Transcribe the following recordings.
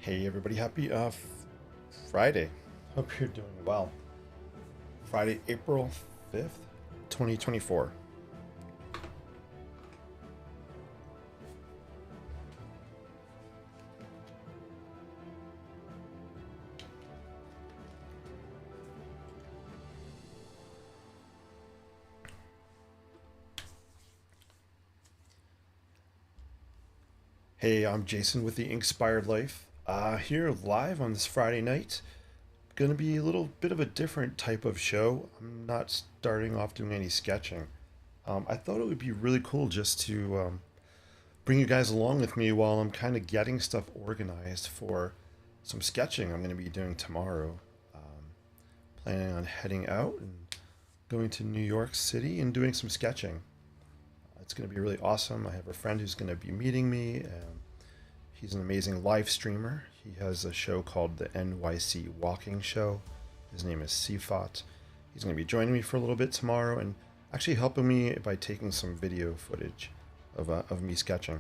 Hey everybody, happy Friday. Hope you're doing well. Friday, April 5th, 2024. Hey, I'm Jason with the INKspired Life. Here live on this Friday night. Gonna be a little bit of a different type of show. I'm not starting off doing any sketching. I thought it would be really cool just to bring you guys along with me while I'm kind of getting stuff organized for some sketching I'm going to be doing tomorrow. Planning on heading out and going to New York City and doing some sketching. It's going to be really awesome. I have a friend who's going to be meeting me. He's an amazing live streamer. He has a show called the NYC Walking Show. His name is Sifat. He's going to be joining me for a little bit tomorrow and actually helping me by taking some video footage of me sketching.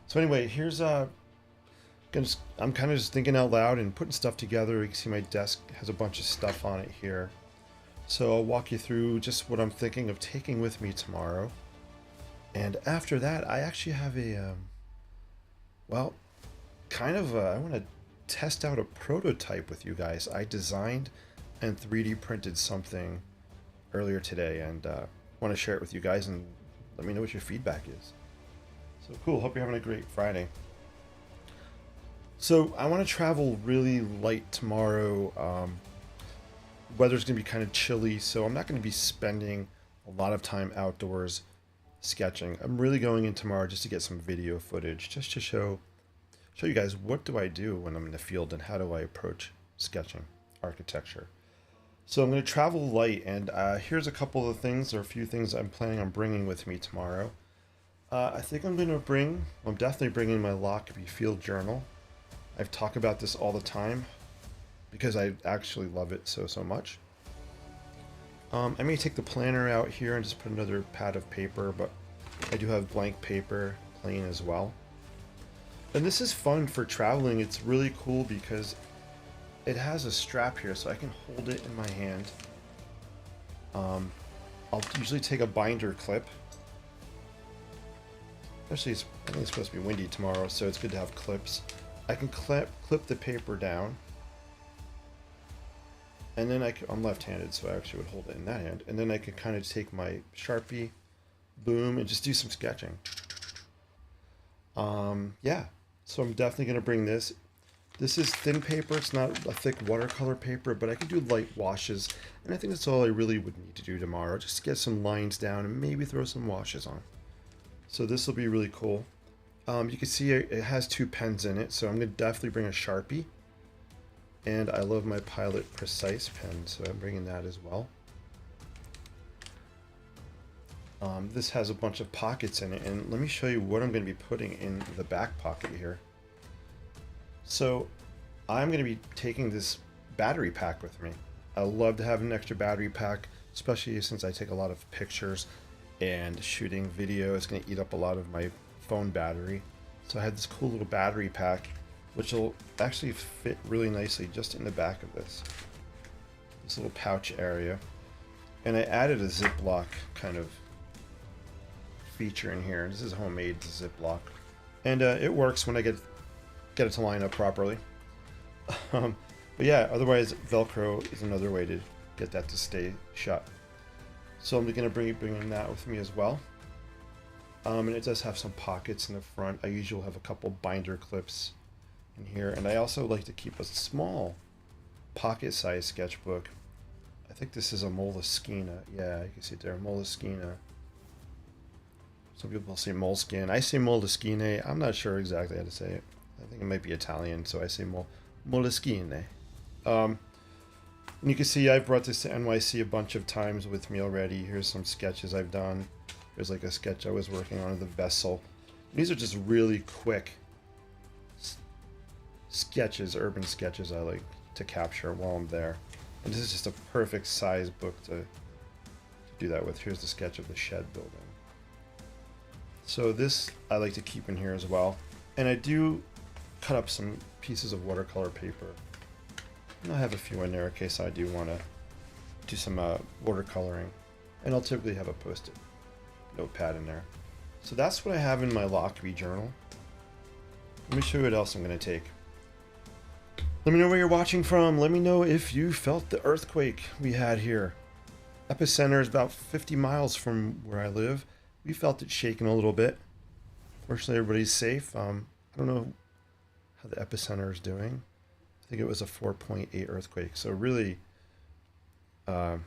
So anyway, here's I'm kind of just thinking out loud and putting stuff together. You can see my desk has a bunch of stuff on it here. So I'll walk you through just what I'm thinking of taking with me tomorrow. And after that, I actually have well, I want to test out a prototype with you guys. I designed and 3D printed something earlier today and want to share it with you guys and let me know what your feedback is. So cool. Hope you're having a great Friday. So I want to travel really light tomorrow. Weather's going to be kind of chilly, so I'm not going to be spending a lot of time outdoors sketching. I'm really going in tomorrow just to get some video footage, just to show you guys what do I do when I'm in the field and how do I approach sketching architecture. So I'm going to travel light, and here's a couple of things, or a few things I'm planning on bringing with me tomorrow. I think I'm definitely bringing my Lockerbie field journal. I've talked about this all the time because I actually love it so much. I may take the planner out here and just put another pad of paper, but I do have blank paper, plain as well. And this is fun for traveling. It's really cool because it has a strap here, so I can hold it in my hand. I'll usually take a binder clip. Actually, I think it's supposed to be windy tomorrow, so it's good to have clips. I can clip the paper down. And then I'm left-handed, so I actually would hold it in that hand. And then I can kind of take my Sharpie, boom, and just do some sketching. Yeah, so I'm definitely going to bring this. This is thin paper. It's not a thick watercolor paper, but I can do light washes. And I think that's all I really would need to do tomorrow. Just get some lines down and maybe throw some washes on. So this will be really cool. You can see it has 2 pens in it, so I'm going to definitely bring a Sharpie. And I love my Pilot Precise pen, so I'm bringing that as well. This has a bunch of pockets in it, and let me show you what I'm going to be putting in the back pocket here. So I'm going to be taking this battery pack with me. I love to have an extra battery pack, especially since I take a lot of pictures and shooting video. It's going to eat up a lot of my phone battery. So I had this cool little battery pack, which will actually fit really nicely just in the back of this little pouch area. And I added a Ziploc kind of feature in here. This is homemade Ziploc, and it works when I get it to line up properly. But yeah, otherwise Velcro is another way to get that to stay shut. So I'm going to bring in that with me as well. And it does have some pockets in the front. I usually have a couple binder clips in here, and I also like to keep a small pocket-sized sketchbook. I think this is a Moleskine. Yeah, you can see it there, Moleskine. Some people say Moleskine. I say Moleskine. I'm not sure exactly how to say it. I think it might be Italian, so I say Moleskine. And you can see I've brought this to NYC a bunch of times with me already. Here's some sketches I've done. There's like a sketch I was working on of the vessel. These are just really quick sketches, urban sketches I like to capture while I'm there. And this is just a perfect size book to do that with. Here's the sketch of the shed building. So this I like to keep in here as well. And I do cut up some pieces of watercolor paper. And I have a few in there in case I do want to do some watercoloring. And I'll typically have a post-it notepad in there. So that's what I have in my Lockerbie journal. Let me show you what else I'm going to take. Let me know where you're watching from. Let me know if you felt the earthquake we had here. Epicenter is about 50 miles from where I live. We felt it shaking a little bit. Fortunately, everybody's safe. I don't know how the epicenter is doing. I think it was a 4.8 earthquake. So really, I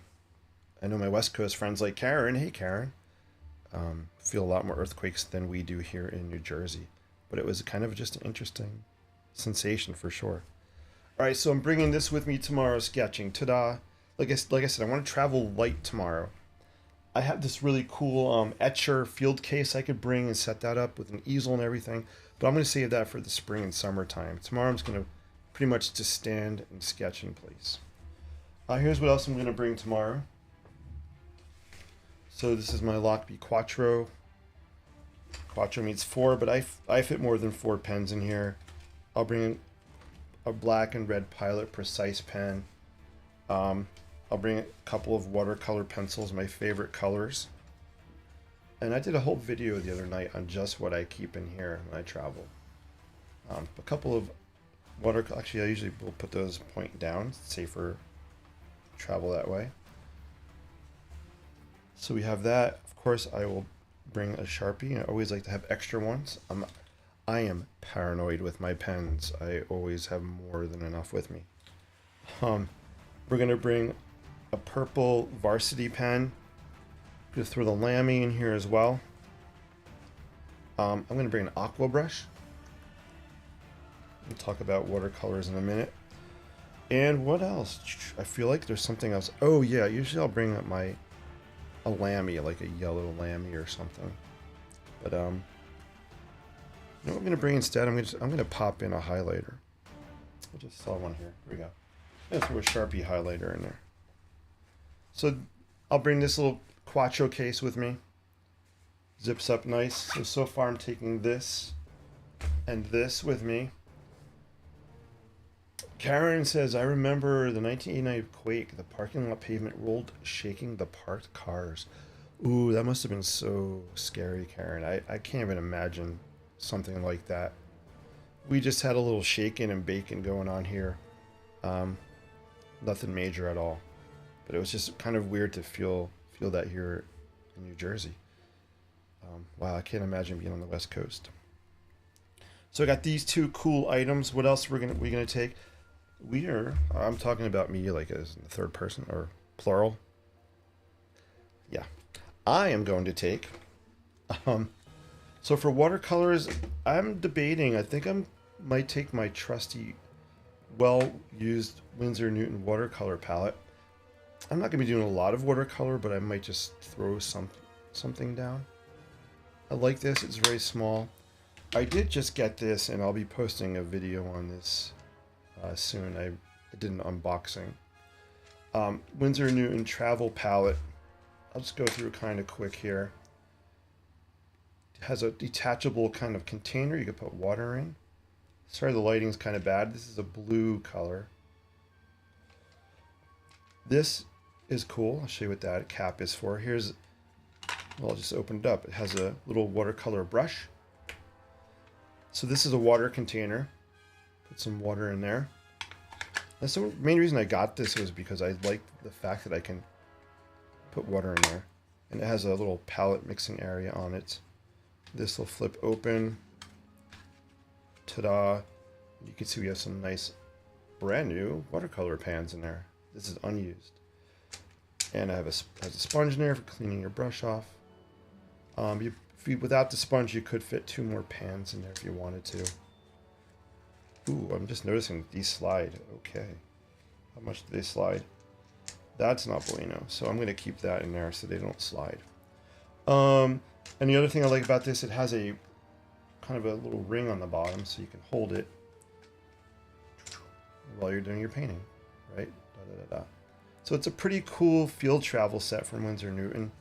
know my West Coast friends like Karen. Hey, Karen. Feel a lot more earthquakes than we do here in New Jersey. But it was kind of just an interesting sensation for sure. All right, so I'm bringing this with me tomorrow sketching. Ta-da! Like I said, I want to travel light tomorrow. I have this really cool etcher field case I could bring and set that up with an easel and everything. But I'm going to save that for the spring and summertime. Tomorrow I'm just going to pretty much just stand and sketch in place. Here's what else I'm going to bring tomorrow. So this is my Lockerbie Quattro. Quattro means 4, but I fit more than 4 pens in here. I'll bring a black and red Pilot Precise pen. I'll bring a couple of watercolor pencils, my favorite colors. And I did a whole video the other night on just what I keep in here when I travel. A couple of watercolor, actually I usually will put those point down, it's safer to travel that way. So we have that. Of course I will bring a Sharpie. I always like to have extra ones. I am paranoid with my pens. I always have more than enough with me. We're gonna bring a purple Varsity pen. Just throw the Lamy in here as well. I'm gonna bring an aqua brush. We'll talk about watercolors in a minute. And what else? I feel like there's something else. Oh yeah, usually I'll bring up a Lamy, like a yellow Lamy or something. But you know what I'm gonna bring instead? I'm gonna pop in a highlighter. I just saw one here. Here we go. I'm gonna throw a Sharpie highlighter in there. So I'll bring this little Quattro case with me. Zips up nice. So far I'm taking this and this with me. Karen says, I remember the 1989 quake. The parking lot pavement rolled, shaking the parked cars. Ooh, that must have been so scary, Karen. I can't even imagine something like that. We just had a little shaking and baking going on here. Nothing major at all. But it was just kind of weird to feel that here in New Jersey. Wow, I can't imagine being on the West Coast. So I got these 2 cool items. What else we gonna take? I'm talking about me like as in the third person or plural. Yeah. I am going to take so for watercolors, I'm debating. I think might take my trusty well-used Winsor Newton watercolor palette. I'm not going to be doing a lot of watercolor, but I might just throw something down. I like this. It's very small. I did just get this, and I'll be posting a video on this soon. I did an unboxing. Winsor Newton travel palette. I'll just go through kind of quick here. It has a detachable kind of container you can put water in. Sorry, the lighting's kind of bad. This is a blue color. This is cool. I'll show you what that cap is for. Well, I'll just open it up. It has a little watercolor brush. So this is a water container. Put some water in there. That's the main reason I got this was because I liked the fact that I can put water in there. And it has a little palette mixing area on it. This will flip open. Ta-da. You can see we have some nice brand new watercolor pans in there. This is unused. And I have has a sponge in there for cleaning your brush off. Without the sponge, you could fit 2 more pans in there if you wanted to. Ooh, I'm just noticing these slide. Okay. How much do they slide? That's not bueno. So I'm going to keep that in there so they don't slide. And the other thing I like about this, it has a kind of a little ring on the bottom so you can hold it while you're doing your painting, right? Da, da, da, da. So it's a pretty cool field travel set from Winsor Newton.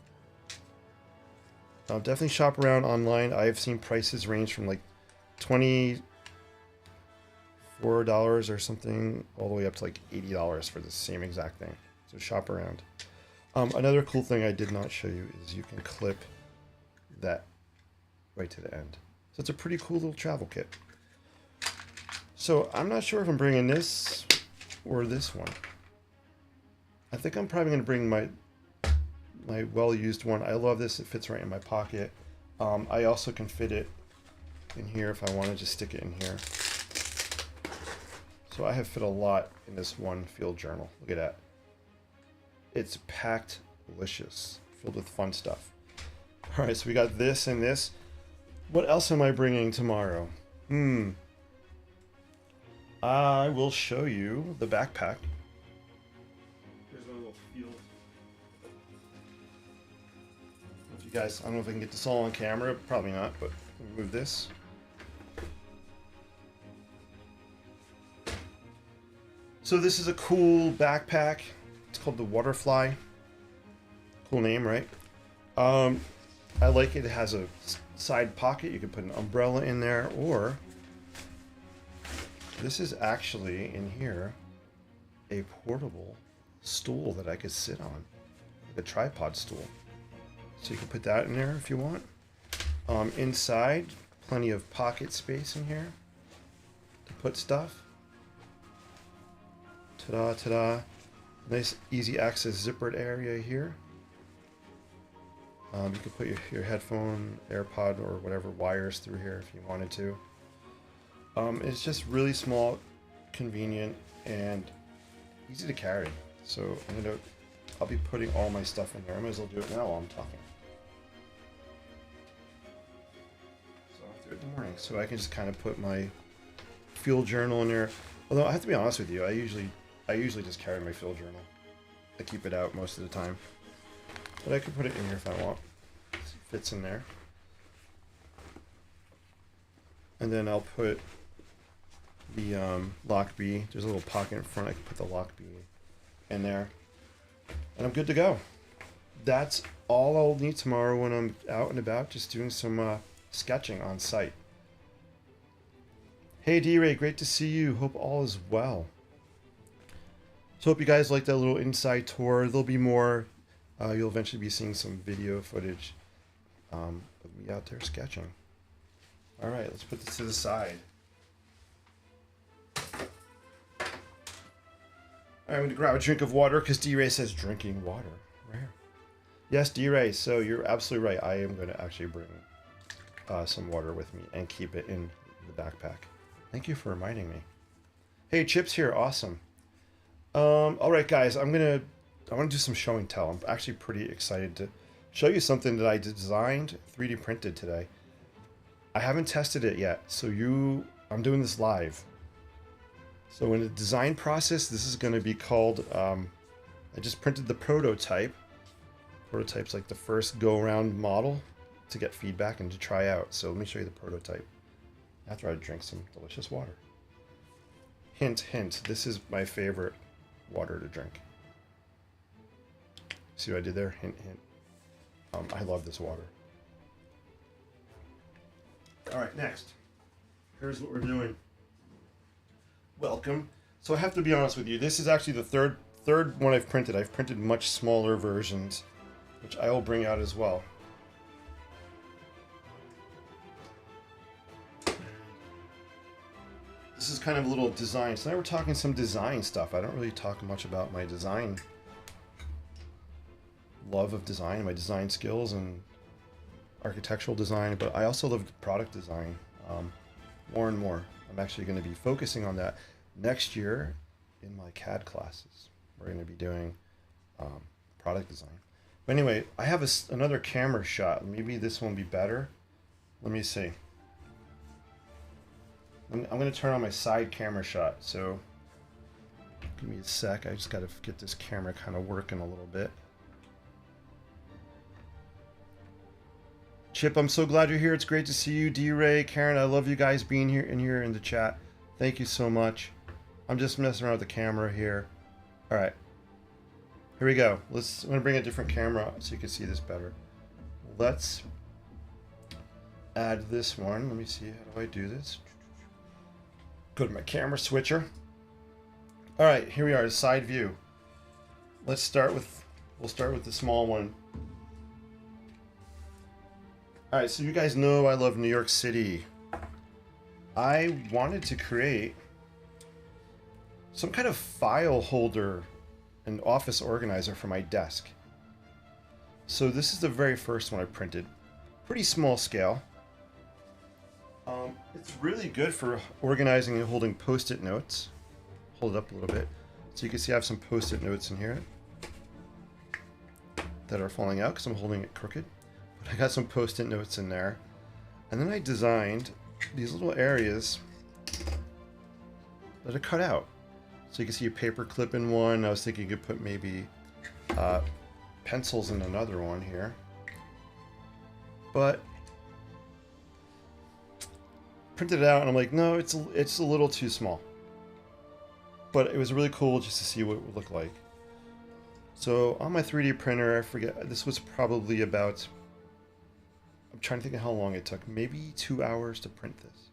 Definitely shop around online. I've seen prices range from like $20 $4 or something, all the way up to like $80 for the same exact thing. So shop around. Another cool thing I did not show you is you can clip that right to the end. So it's a pretty cool little travel kit. So I'm not sure if I'm bringing this or this one. I think I'm probably going to bring my well-used one. I love this. It fits right in my pocket. I also can fit it in here if I want to just stick it in here. So I have fit a lot in this one field journal. Look at that. It's packed delicious, filled with fun stuff. All right, so we got this and this. What else am I bringing tomorrow? I will show you the backpack. Here's my little field. If you guys, I don't know if I can get this all on camera, probably not, but let me move this. So this is a cool backpack. It's called the Waterfly. Cool name, right? I like it. It has a side pocket. You can put an umbrella in there, or this is actually in here a portable stool that I could sit on, like a tripod stool. So you can put that in there if you want. Inside, plenty of pocket space in here to put stuff. Ta-da, ta-da. Nice easy access zippered area here. You could put your headphone, AirPod, or whatever wires through here if you wanted to. It's just really small, convenient, and easy to carry. So I'll be putting all my stuff in there. I might as well do it now while I'm talking. So I'll do it in the morning. So I can just kind of put my field journal in there. Although I have to be honest with you, I usually just carry my field journal. I keep it out most of the time. But I could put it in here if I want. It fits in there. And then I'll put the lock B. There's a little pocket in front. I can put the lock B in there. And I'm good to go. That's all I'll need tomorrow when I'm out and about, just doing some sketching on site. Hey D-Ray, great to see you. Hope all is well. So hope you guys like that little inside tour. There'll be more. You'll eventually be seeing some video footage of me out there sketching. All right, let's put this to the side. All right, I'm going to grab a drink of water because D-Ray says drinking water. Rare. Yes, D-Ray, so you're absolutely right. I am going to actually bring some water with me and keep it in the backpack. Thank you for reminding me. Hey, Chip's here. Awesome. All right, guys, I want to do some show and tell. I'm actually pretty excited to show you something that I designed, 3D printed today. I haven't tested it yet, so I'm doing this live. So in the design process, this is going to be called, I just printed the prototype. Prototype's like the first go-around model to get feedback and to try out. So let me show you the prototype after I drink some delicious water. Hint, hint, this is my favorite water to drink. See what I did there? Hint, hint. I love this water. All right, next. Here's what we're doing. Welcome. So I have to be honest with you. This is actually the third one I've printed. I've printed much smaller versions, which I will bring out as well. This is kind of a little design. So now we're talking some design stuff. I don't really talk much about my design love of design, my design skills and architectural design, but I also love product design more and more. I'm actually going to be focusing on that next year in my CAD classes. We're going to be doing product design. But anyway, I have another camera shot. Maybe this one will be better. Let me see. I'm going to turn on my side camera shot. So give me a sec. I just got to get this camera kind of working a little bit. Chip, I'm so glad you're here. It's great to see you. D-Ray, Karen, I love you guys being here in the chat. Thank you so much. I'm just messing around with the camera here. All right. Here we go. I'm going to bring a different camera so you can see this better. Let's add this one. Let me see. How do I do this? Go to my camera switcher. All right, here we are, side view. We'll start with the small one. All right, so you guys know I love New York City. I wanted to create some kind of file holder and office organizer for my desk. So this is the very first one I printed. Pretty small scale. It's really good for organizing and holding post-it notes. Hold it up a little bit. So you can see I have some post-it notes in here that are falling out because I'm holding it crooked. But I got some post-it notes in there. And then I designed these little areas that are cut out. So you can see a paper clip in one. I was thinking you could put maybe pencils in another one here. But printed it out and I'm like, no, it's a little too small. But it was really cool just to see what it would look like. So on my 3D printer, I forget, this was probably about, I'm trying to think of how long it took. Maybe 2 hours to print this.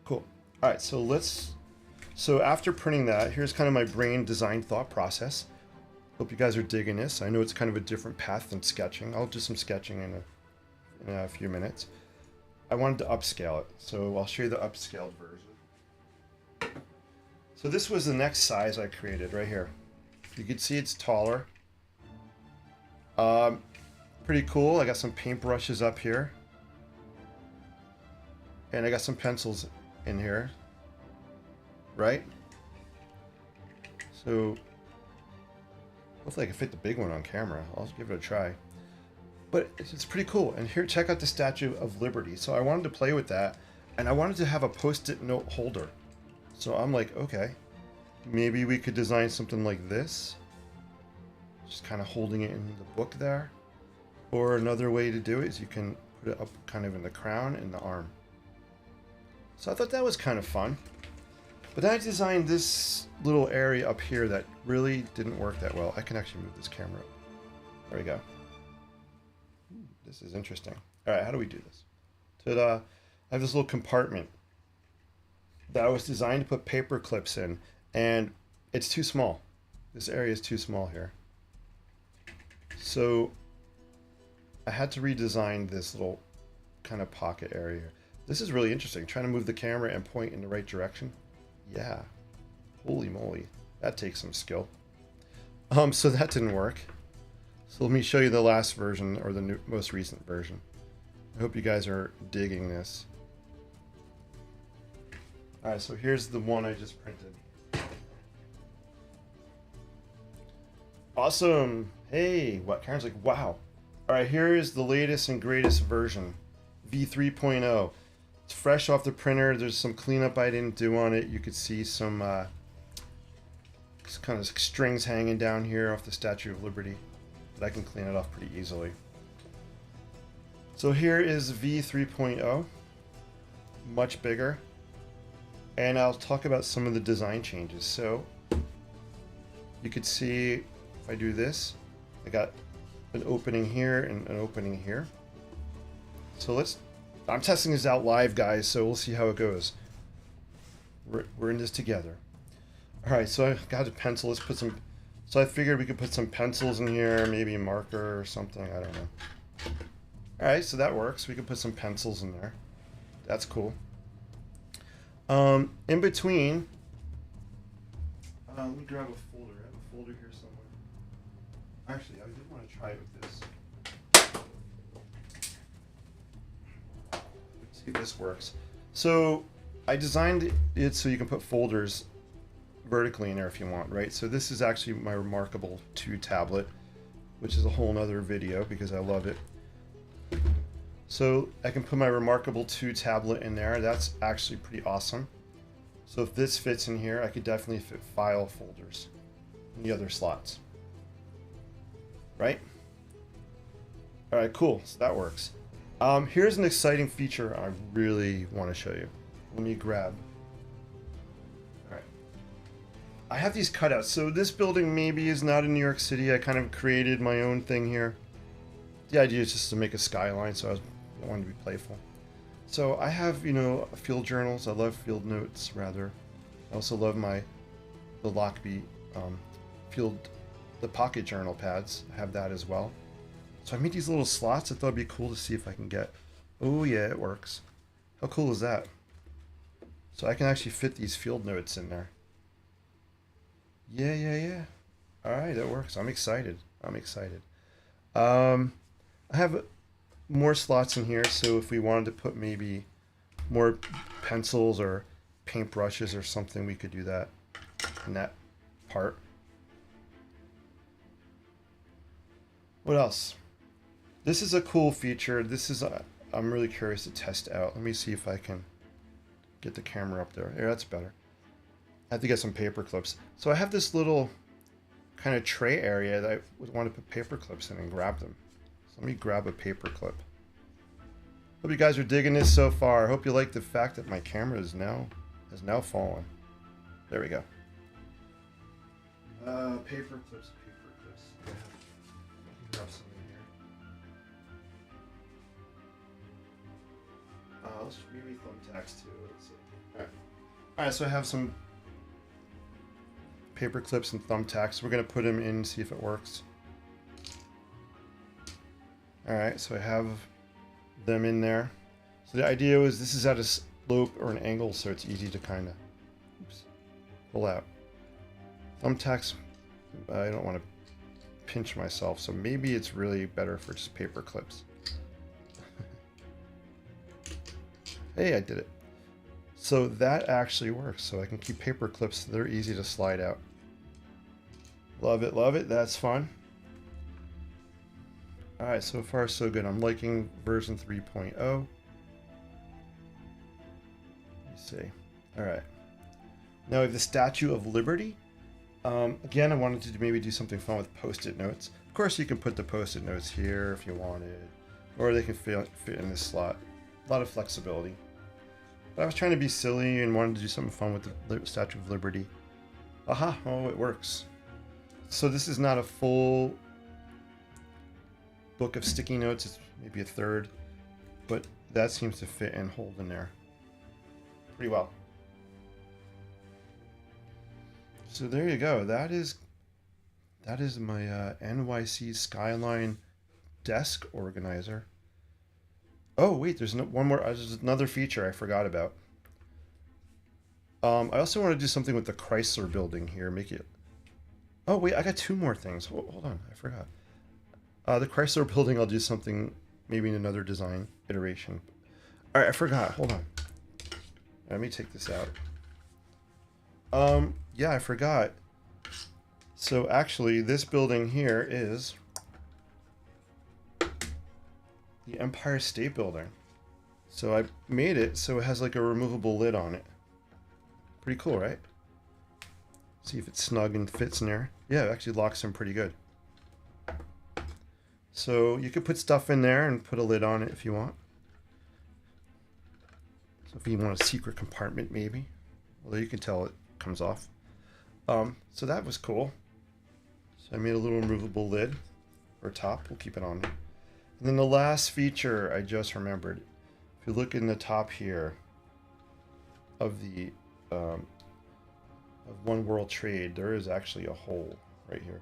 Cool. All right, so after printing that, here's kind of my brain design thought process. Hope you guys are digging this. I know it's kind of a different path than sketching. I'll do some sketching in a few minutes. I wanted to upscale it, so I'll show you the upscaled version. So this was the next size I created right here. You can see it's taller. Pretty cool. I got some paintbrushes up here. And I got some pencils in here. Right? So hopefully I can fit the big one on camera. I'll give it a try. But it's pretty cool. And here, check out the Statue of Liberty. So I wanted to play with that. And I wanted to have a post-it note holder. So I'm like, okay, maybe we could design something like this. Just kind of holding it in the book there. Or another way to do it is you can put it up kind of in the crown and the arm. So I thought that was kind of fun. But then I designed this little area up here that really didn't work that well. I can actually move this camera up. There we go. This is interesting. All right, how do we do this? Ta-da! I have this little compartment that was designed to put paper clips in, and it's too small. This area is too small here. So I had to redesign this little kind of pocket area here. This is really interesting. Trying to move the camera and point in the right direction. Yeah. Holy moly. That takes some skill. So that didn't work. So let me show you the last version, or the most recent version. I hope you guys are digging this. Alright, so here's the one I just printed. Awesome! Hey, what? Karen's like, wow. Alright, here is the latest and greatest version. V3.0. It's fresh off the printer. There's some cleanup I didn't do on it. You could see some kind of strings hanging down here off the Statue of Liberty. But I can clean it off pretty easily. So here is V3.0. Much bigger. And I'll talk about some of the design changes. So you could see if I do this, I got an opening here and an opening here. So I'm testing this out live, guys, so we'll see how it goes. We're in this together. All right, so I got a pencil. Let's put some. So I figured we could put some pencils in here, maybe a marker or something. I don't know. All right, so that works. We could put some pencils in there. That's cool. In between, let me grab a folder. I have a folder here somewhere. Actually, I did want to try it with this. Let's see if this works. So I designed it so you can put folders vertically in there if you want, right? So this is actually my Remarkable 2 tablet, which is a whole nother video because I love it. So I can put my Remarkable 2 tablet in there. That's actually pretty awesome. So if this fits in here, I could definitely fit file folders in the other slots. Right? All right, cool. So that works. Here's an exciting feature I really want to show you. Let me grab. All right. I have these cutouts. So this building maybe is not in New York City. I kind of created my own thing here. The idea is just to make a skyline, so I wanted to be playful. So I have, you know, field journals. I love field notes, rather. I also love the Lockbee um, field, the pocket journal pads. I have that as well. So I made these little slots. I thought it'd be cool to see if I can get. Oh yeah, it works. How cool is that? So I can actually fit these field notes in there. Yeah, yeah, yeah. All right, that works. I'm excited. I'm excited. Um, I have more slots in here, so if we wanted to put maybe more pencils or paintbrushes or something, we could do that in that part. What else? This is a cool feature. I'm really curious to test out. Let me see if I can get the camera up there. Yeah, that's better. I have to get some paper clips. So I have this little kind of tray area that I would want to put paper clips in and grab them. So let me grab a paper clip. Hope you guys are digging this so far. I hope you like the fact that my camera has now fallen. There we go. Paper clips, paper clips. Yeah. Grab some in here. Let's maybe thumbtacks too. Let's see. All right. So I have some paper clips and thumbtacks. We're gonna put them in, see if it works. All right. So I have them in there. So the idea is this is at a slope or an angle, so it's easy to kind of pull out. Thumbtacks, I don't want to pinch myself, so maybe it's really better for just paper clips. Hey, I did it. So that actually works. So I can keep paper clips. They're easy to slide out. Love it, love it. That's fun. All right, so far so good. I'm liking version 3.0. Let me see. All right. Now we have the Statue of Liberty. Again, I wanted to maybe do something fun with post-it notes. Of course, you can put the post-it notes here if you wanted, or they can fit in this slot. A lot of flexibility. But I was trying to be silly and wanted to do something fun with the Statue of Liberty. Aha! Oh, it works. So this is not a full book of sticky notes. It's maybe a third, but that seems to fit and hold in there pretty well. So there you go. That is my NYC Skyline desk organizer. Oh wait, there's one more. There's another feature I forgot about. I also want to do something with the Chrysler building here. Make it. Oh wait, I got two more things. Hold on, I forgot. The Chrysler building, I'll do something maybe in another design iteration. All right, I forgot. Hold on. Let me take this out. Yeah, I forgot. So actually, this building here is the Empire State Building. So I made it so it has like a removable lid on it. Pretty cool, right? See if it's snug and fits in there. Yeah, it actually locks in pretty good. So you could put stuff in there and put a lid on it if you want. So if you want a secret compartment maybe. Although you can tell it comes off. So that was cool. So I made a little removable lid or top. We'll keep it on. And then the last feature I just remembered. If you look in the top here of the of One World Trade, there is actually a hole right here.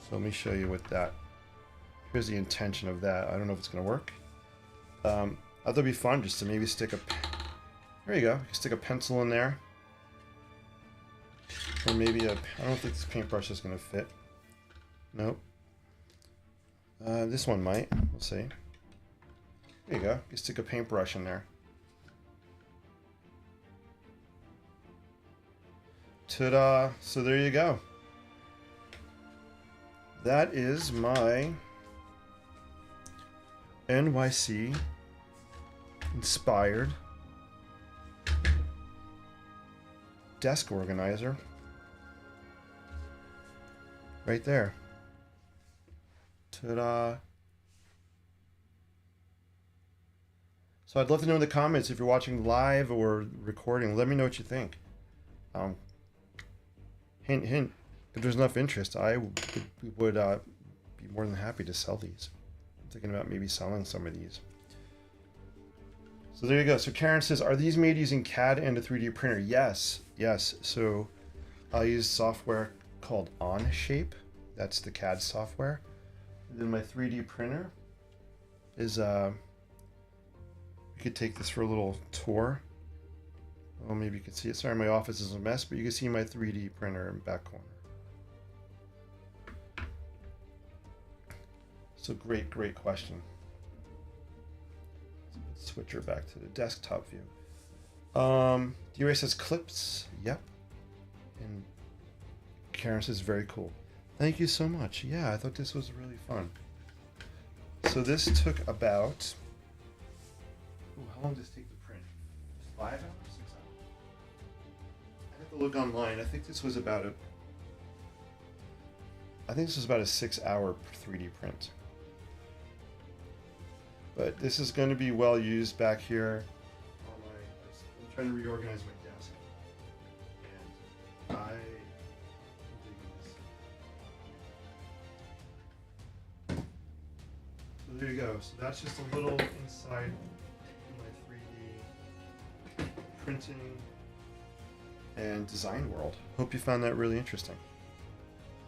So let me show you what that. Here's the intention of that. I don't know if it's going to work. I thought it'd be fun just to maybe stick a. There you go. You can stick a pencil in there. Or maybe I don't think this paintbrush is going to fit. Nope. This one might. We'll see. There you go. You can stick a paintbrush in there. Ta-da! So there you go. That is my NYC inspired desk organizer right there. Ta-da! So I'd love to know in the comments if you're watching live or recording. Let me know what you think. Hint, hint. If there's enough interest, I would be more than happy to sell these. thinking about maybe selling some of these. So there you go. So Karen says, are these made using CAD and a 3D printer? Yes, yes. So I use software called INKshape. That's the CAD software. And then my 3D printer is, you could take this for a little tour. Well, maybe you can see it. Sorry, my office is a mess, but you can see my 3D printer in the back corner. So great question. Switch her back to the desktop view. DRA says clips. Yep. And Karen says very cool. Thank you so much. Yeah, I thought this was really fun. So this took about, how long does this take to print? 5 hours? 6 hours? I have to look online. I think this was about a 6-hour 3D print. But this is going to be well used back here. I'm trying to reorganize my desk. And I'm digging this. So there you go. So that's just a little inside my 3D printing and design world. Hope you found that really interesting.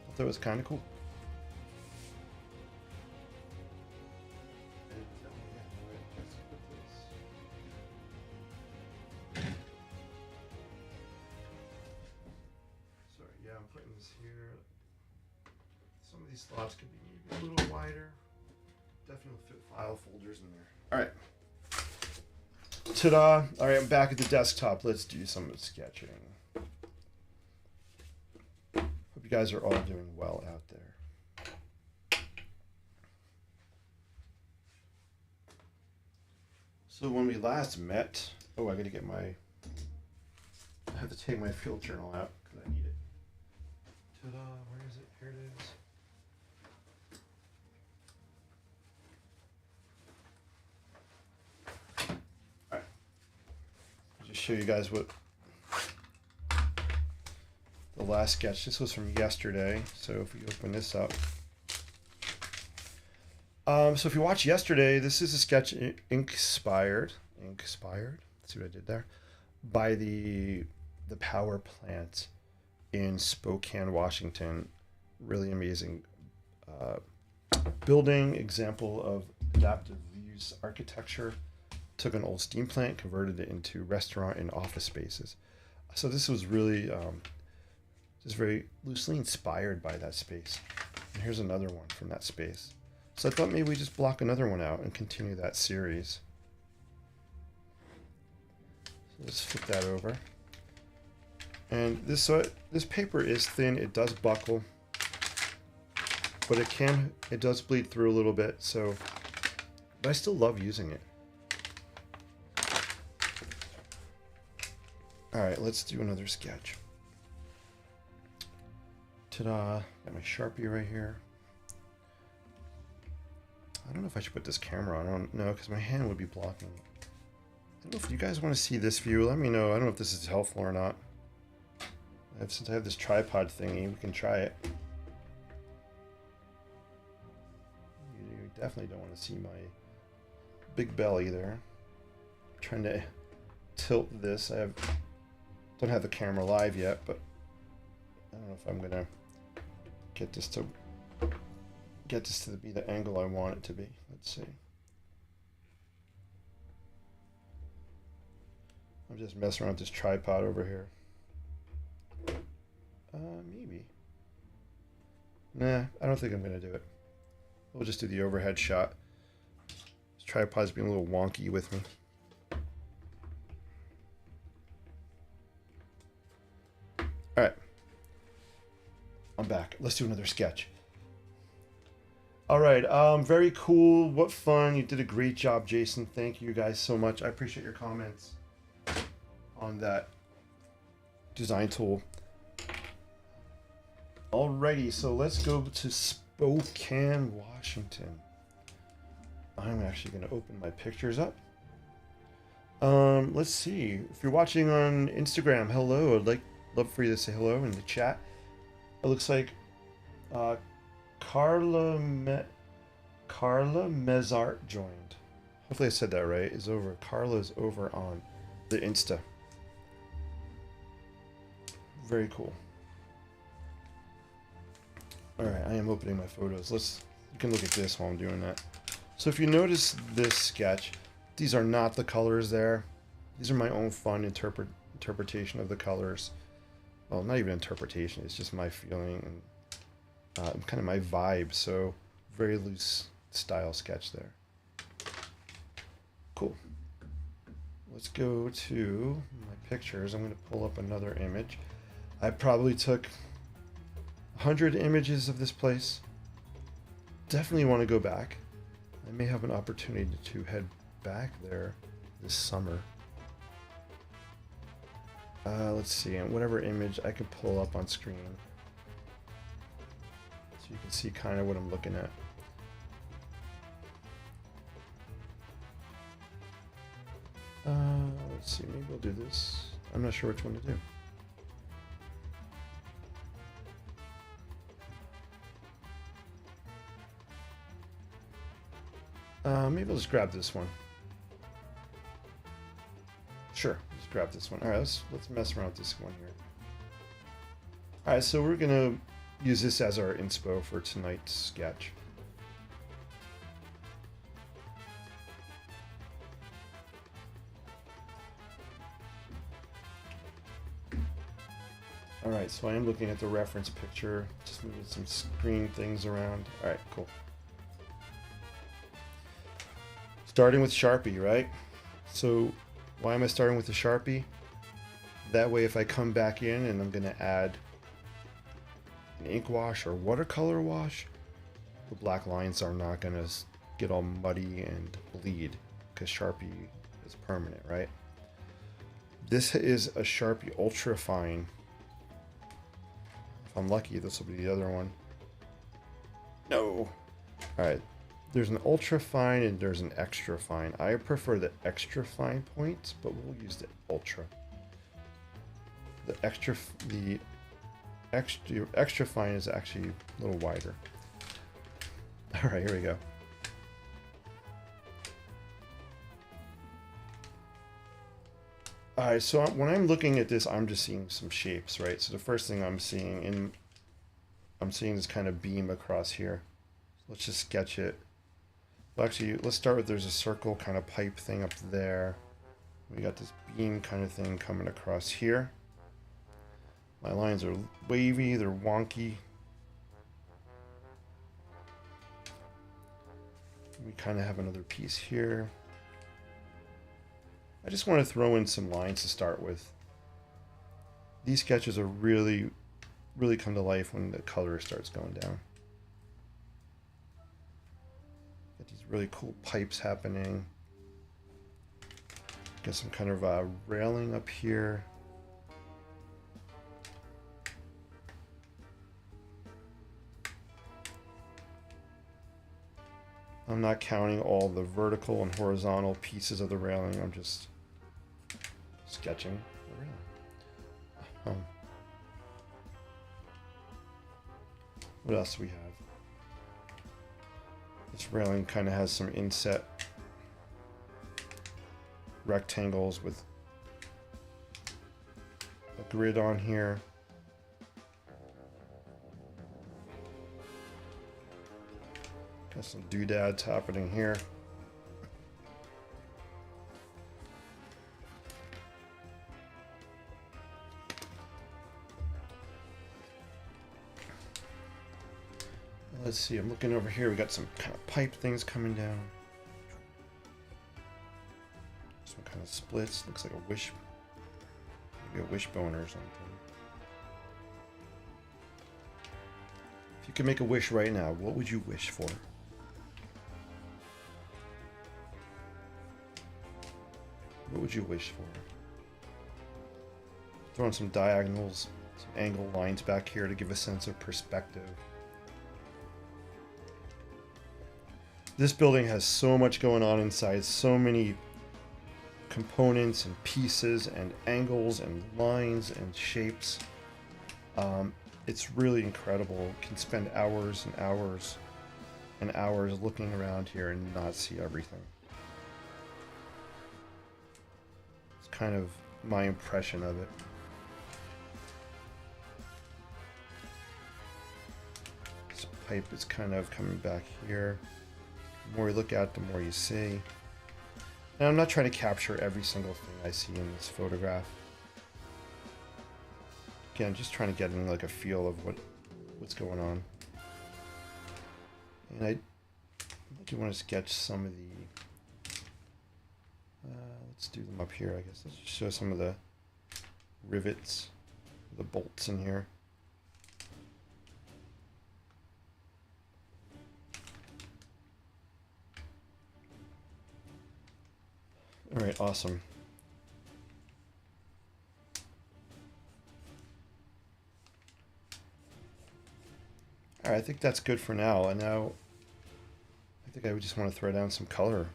I thought it was kind of cool. Slots could be maybe a little wider. Definitely fit file folders in there. All right. Ta-da. All right, I'm back at the desktop. Let's do some sketching. Hope you guys are all doing well out there. So when we last met, I have to take my field journal out because I need it. Ta-da, where is it? Here it is. Show you guys what the last sketch. This was from yesterday. So if we open this up, so if you watch yesterday, this is a sketch INKspired. See what I did there? By the power plant in Spokane, Washington. Really amazing building example of adaptive use architecture. Took an old steam plant, converted it into restaurant and office spaces. So this was really just very loosely inspired by that space. And here's another one from that space. So I thought maybe we just block another one out and continue that series. So let's flip that over. And this paper is thin. It does buckle, but it does bleed through a little bit. But I still love using it. All right, let's do another sketch. Ta-da, got my Sharpie right here. I don't know if I should put this camera on. I don't know, because my hand would be blocking it. I don't know if you guys want to see this view. Let me know. I don't know if this is helpful or not. Since I have this tripod thingy, we can try it. You definitely don't want to see my big belly there. I'm trying to tilt this. Don't have the camera live yet, but I don't know if I'm gonna get this to be the angle I want it to be. Let's see. I'm just messing around with this tripod over here. Maybe. Nah, I don't think I'm gonna do it. We'll just do the overhead shot. This tripod's being a little wonky with me. All right, I'm back. Let's do another sketch. All right, very cool. What fun. You did a great job, Jason. Thank you guys so much. I appreciate your comments on that design tool. Alrighty, so let's go to Spokane, Washington. I'm actually going to open my pictures up. Let's see. If you're watching on Instagram, hello. I'd love for you to say hello in the chat. It looks like Carla Carla Mezart joined. Hopefully I said that right. Is over. Carla's over on the Insta. Very cool. Alright, I am opening my photos. You can look at this while I'm doing that. So if you notice this sketch, these are not the colors there. These are my own fun interpretation of the colors. Well, not even interpretation, it's just my feeling and kind of my vibe. So very loose style sketch there. Cool. Let's go to my pictures. I'm going to pull up another image. I probably took 100 images of this place. Definitely want to go back. I may have an opportunity to head back there this summer. Let's see, and whatever image I can pull up on screen so you can see kind of what I'm looking at. Let's see, maybe we'll do this. I'm not sure which one to do. Maybe I'll just grab this one. Sure, just grab this one. All right, let's mess around with this one here. All right, so we're gonna use this as our inspo for tonight's sketch. All right, so I am looking at the reference picture, just moving some screen things around. All right, cool. Starting with Sharpie, right? So why am I starting with the Sharpie? That way if I come back in and I'm gonna add an ink wash or watercolor wash, the black lines are not gonna get all muddy and bleed because Sharpie is permanent, right? This is a Sharpie Ultra Fine. If I'm lucky, this will be the other one. No! Alright. There's an ultra fine and there's an extra fine. I prefer the extra fine point, but we'll use the ultra. The extra fine is actually a little wider. All right, here we go. All right, so when I'm looking at this, I'm just seeing some shapes, right? So the first thing I'm seeing this kind of beam across here. Let's just sketch it. Well, actually, let's start with there's a circle kind of pipe thing up there. We got this beam kind of thing coming across here. My lines are wavy, they're wonky. We kind of have another piece here. I just want to throw in some lines to start with. These sketches are really come to life when the color starts going down. Got these really cool pipes happening. Got some kind of railing up here. I'm not counting all the vertical and horizontal pieces of the railing. I'm just sketching the railing. What else do we have? This railing kind of has some inset rectangles with a grid on here. Got some doodads happening here. Let's see, I'm looking over here. We got some kind of pipe things coming down. Some kind of splits. Looks like a wish, maybe a wishbone or something. If you could make a wish right now, what would you wish for? What would you wish for? Throwing some diagonals, some angle lines back here to give a sense of perspective. This building has so much going on inside, so many components and pieces and angles and lines and shapes. It's really incredible. You can spend hours and hours and hours looking around here and not see everything. It's kind of my impression of it. This pipe is kind of coming back here. The more you look at, the more you see. And I'm not trying to capture every single thing I see in this photograph. Again, just trying to get in like a feel of what's going on. And I do want to sketch some of the, let's do them up here, I guess. Let's just show some of the rivets, the bolts in here. All right, awesome. All right, I think that's good for now. And now I think I would just want to throw down some color.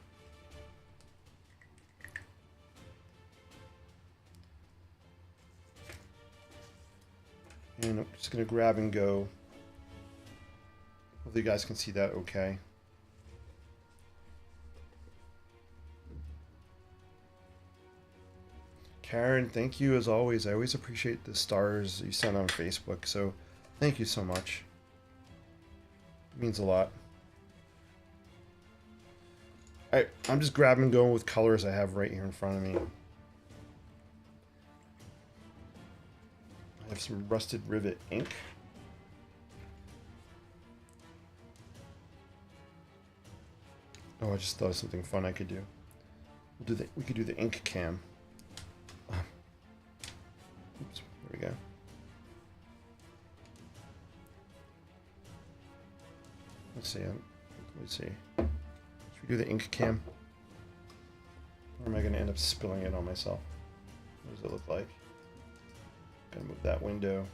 And I'm just going to grab and go. Hopefully you guys can see that okay. Karen, thank you as always. I always appreciate the stars you send on Facebook, so thank you so much. It means a lot. I'm just grabbing and going with colors I have right here in front of me. I have some rusted rivet ink. Oh, I just thought of something fun I could do. We could do the ink cam. Oops, there we go. Let's see. Should we do the ink cam? Or am I going to end up spilling it on myself? What does it look like? Gonna move that window.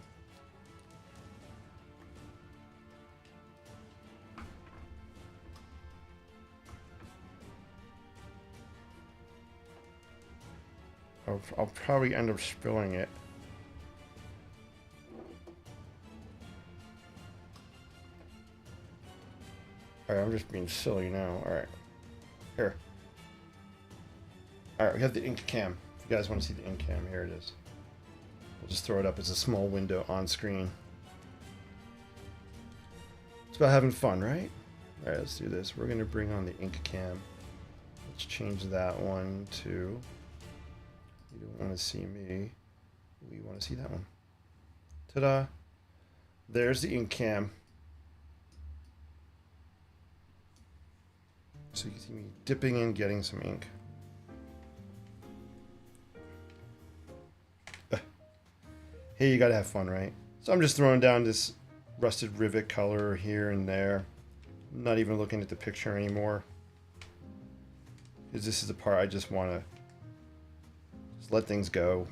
I'll probably end up spilling it. Alright, I'm just being silly now. Alright. Here. Alright, we have the ink cam. If you guys want to see the ink cam, here it is. We'll just throw it up as a small window on screen. It's about having fun, right? Alright, let's do this. We're going to bring on the ink cam. Let's change that one to... You don't want to see me. We want to see that one. Ta-da! There's the ink cam. So you can see me dipping in, getting some ink. Hey, you gotta have fun, right? So I'm just throwing down this rusted rivet color here and there. I'm not even looking at the picture anymore. Because this is the part I just want to just let things go.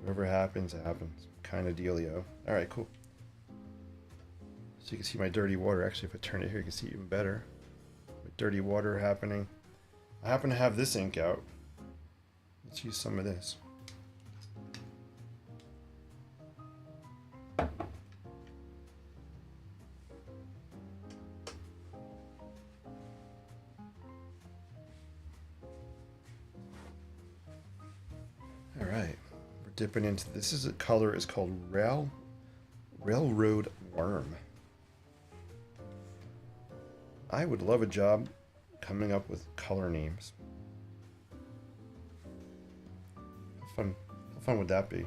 Whatever happens, it happens. Kind of dealio. Alright, cool. So you can see my dirty water. Actually, if I turn it here, you can see even better. With dirty water happening. I happen to have this ink out. Let's use some of this. All right, we're dipping into this. Is a color is called Railroad Worm. I would love a job coming up with color names. How fun would that be?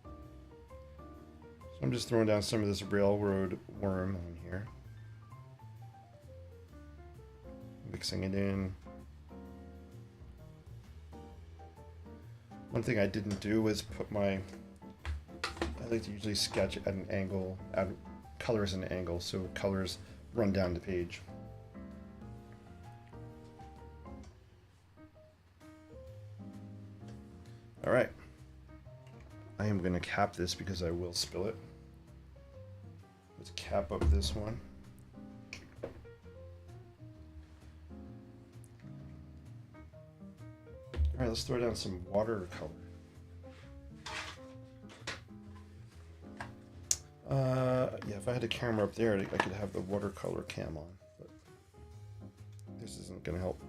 So I'm just throwing down some of this Railroad Worm on here. Mixing it in. One thing I didn't do was put I like to usually sketch at an angle, add colors at an angle, so colors run down the page. All right. I am going to cap this because I will spill it. Let's cap up this one. All right, let's throw down some watercolor. Yeah, if I had a camera up there, I could have the watercolor cam on, but this isn't gonna help.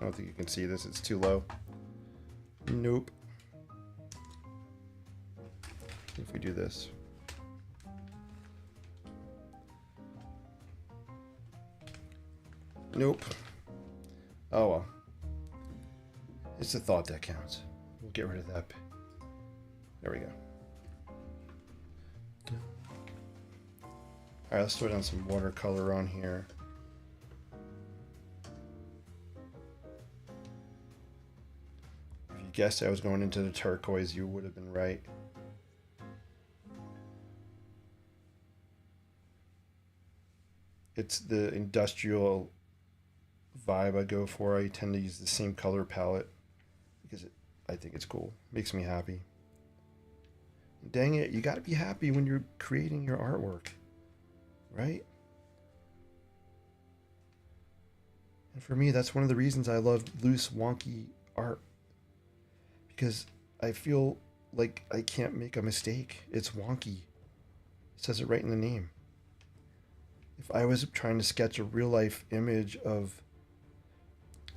I don't think you can see this, it's too low. Nope. If we do this. Nope. Oh well. It's the thought that counts. We'll get rid of that. There we go. Alright, let's throw down some watercolor on here. If you guessed I was going into the turquoise, you would have been right. It's the industrial vibe I go for. I tend to use the same color palette because I think it's cool. Makes me happy. Dang it, you gotta be happy when you're creating your artwork, right? And for me, that's one of the reasons I love loose, wonky art. Because I feel like I can't make a mistake. It's wonky. It says it right in the name. If I was trying to sketch a real life image of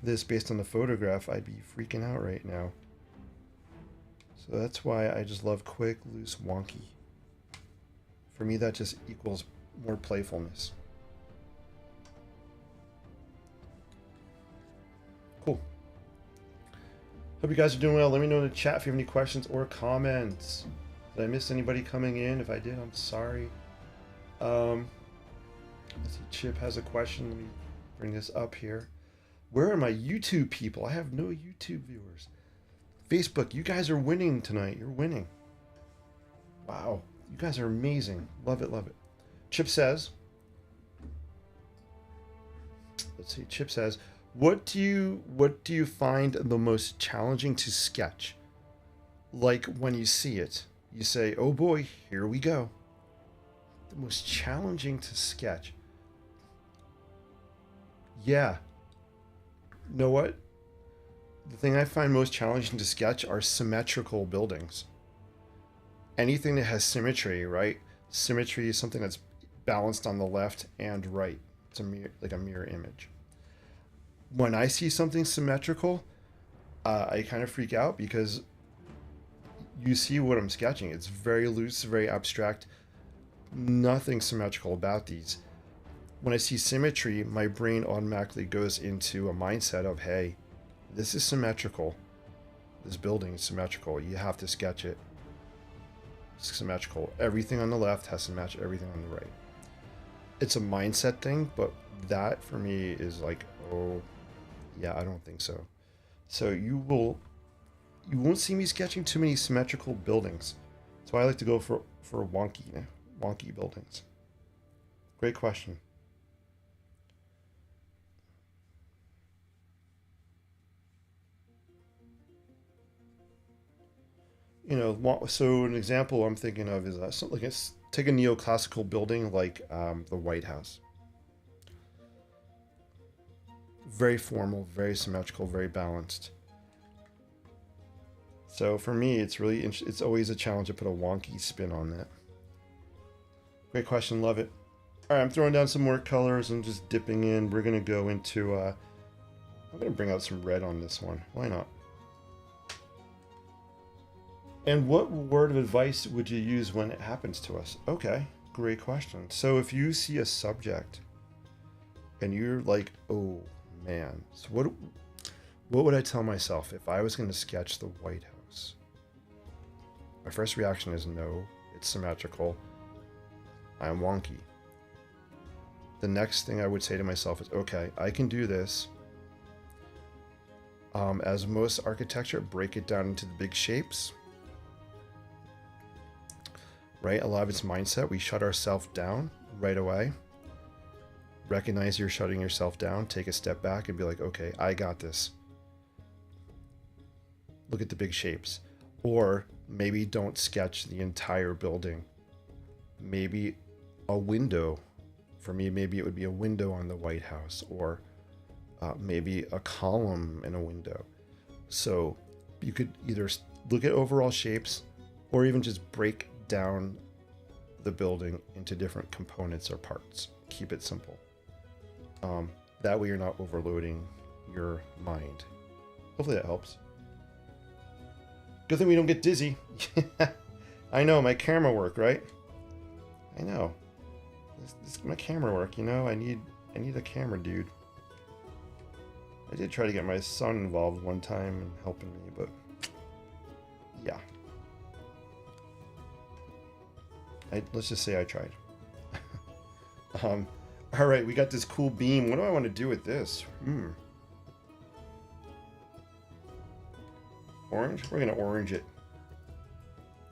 this based on the photograph, I'd be freaking out right now. So that's why I just love quick, loose, wonky. For me, that just equals more playfulness. Cool. Hope you guys are doing well. Let me know in the chat if you have any questions or comments. Did I miss anybody coming in? If I did, I'm sorry. Let's see, Chip has a question. Let me bring this up here. Where are my YouTube people? I have no YouTube viewers. Facebook, you guys are winning tonight. You're winning. Wow. You guys are amazing. Love it, love it. Chip says, let's see, Chip says, what do you find the most challenging to sketch? Like when you see it, you say, oh boy, here we go. The most challenging to sketch. Yeah. You know what? The thing I find most challenging to sketch are symmetrical buildings. Anything that has symmetry, right? Symmetry is something that's balanced on the left and right. It's a mirror, like a mirror image. When I see something symmetrical, I kind of freak out because you see what I'm sketching. It's very loose, very abstract. Nothing symmetrical about these. When I see symmetry, my brain automatically goes into a mindset of, hey, this is symmetrical. This building is symmetrical. You have to sketch it. It's symmetrical. Everything on the left has to match everything on the right. It's a mindset thing, but that for me is like, oh, yeah, I don't think so. So you won't see me sketching too many symmetrical buildings. That's why I like to go for wonky buildings. Great question. You know, so an example I'm thinking of is something like take a neoclassical building like the White House. Very formal, very symmetrical, very balanced. So for me, it's always a challenge to put a wonky spin on that. Great question, love it. All right, I'm throwing down some more colors. I'm just dipping in. We're gonna go into. I'm gonna bring out some red on this one. Why not? And what word of advice would you use when it happens to us? Okay, great question. So if you see a subject and you're like, oh man, so what would I tell myself if I was going to sketch the White House? My first reaction is no, it's symmetrical. I'm wonky. The next thing I would say to myself is, okay, I can do this. As most architecture, break it down into the big shapes. Right? A lot of it's mindset. We shut ourselves down right away. Recognize you're shutting yourself down. Take a step back and be like, okay, I got this. Look at the big shapes. Or maybe don't sketch the entire building. Maybe a window. For me, maybe it would be a window on the White House, or maybe a column in a window. So you could either look at overall shapes or even just break down the building into different components or parts. Keep it simple. That way you're not overloading your mind. Hopefully that helps. Good thing we don't get dizzy. I know, my camera work, right? I know. This my camera work, you know? I need a camera dude. I did try to get my son involved one time and helping me, but yeah. Let's just say I tried. All right, we got this cool beam. What do I want to do with this? Orange? We're gonna orange it.